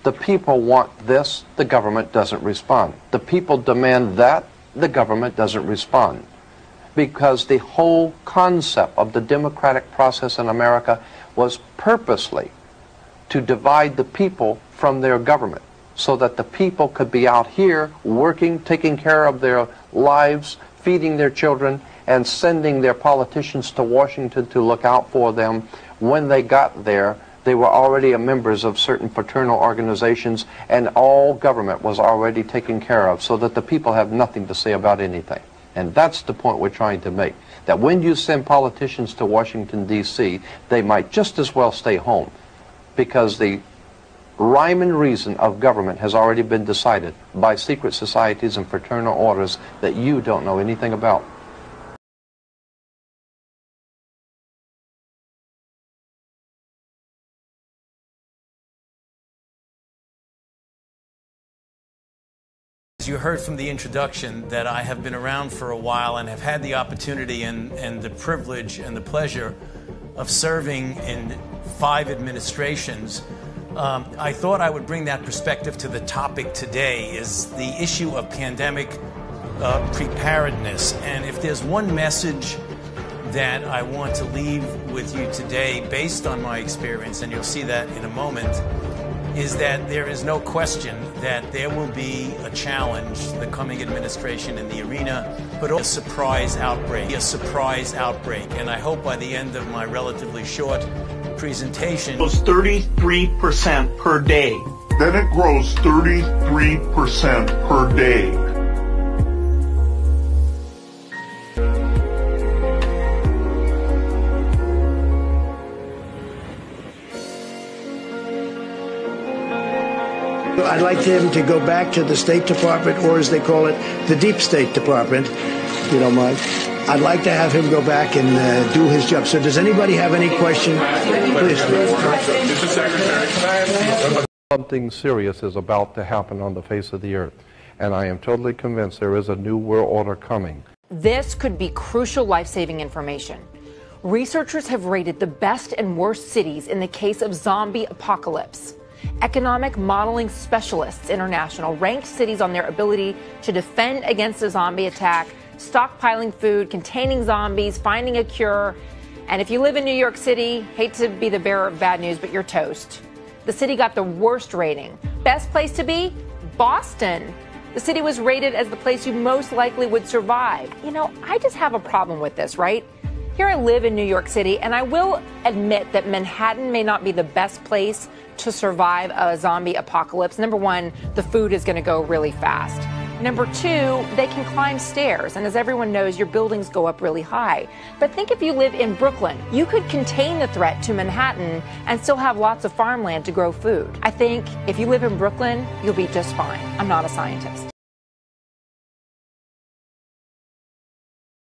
The people want this, the government doesn't respond. The people demand that, the government doesn't respond. Because the whole concept of the democratic process in America was purposely to divide the people from their government, so that the people could be out here working, taking care of their lives, feeding their children, and sending their politicians to Washington to look out for them. When they got there, they were already members of certain fraternal organizations, and all government was already taken care of, so that the people have nothing to say about anything. And that's the point we're trying to make, that when you send politicians to Washington, D.C., they might just as well stay home, because the rhyme and reason of government has already been decided by secret societies and fraternal orders that you don't know anything about. As you heard from the introduction, that I have been around for a while and have had the opportunity and the privilege and the pleasure of serving in 5 administrations. I thought I would bring that perspective to the topic today, is the issue of pandemic preparedness. And if there's one message that I want to leave with you today, based on my experience, and you'll see that in a moment, is that there is no question that there will be a challenge, the coming administration, in the arena, but also a surprise outbreak. And I hope by the end of my relatively short presentation, it was 33% per day. Then it grows 33% per day. I'd like him to go back to the State Department, or as they call it, the Deep State Department, if you don't mind. I'd like to have him go back and do his job. So does anybody have any question? Please. Mr. Secretary. Something serious is about to happen on the face of the earth, and I am totally convinced there is a new world order coming. This could be crucial life-saving information. Researchers have rated the best and worst cities in the case of zombie apocalypse. Economic Modeling Specialists International ranked cities on their ability to defend against a zombie attack, stockpiling food, containing zombies, finding a cure. And if you live in New York City, hate to be the bearer of bad news, but you're toast. The city got the worst rating. Best place to be? Boston. The city was rated as the place you most likely would survive. You know, I just have a problem with this, right? Here I live in New York City, and I will admit that Manhattan may not be the best place to survive a zombie apocalypse. Number one, the food is going to go really fast. Number two, they can climb stairs, and as everyone knows, your buildings go up really high. But think if you live in Brooklyn, you could contain the threat to Manhattan and still have lots of farmland to grow food. I think if you live in Brooklyn, you'll be just fine. I'm not a scientist.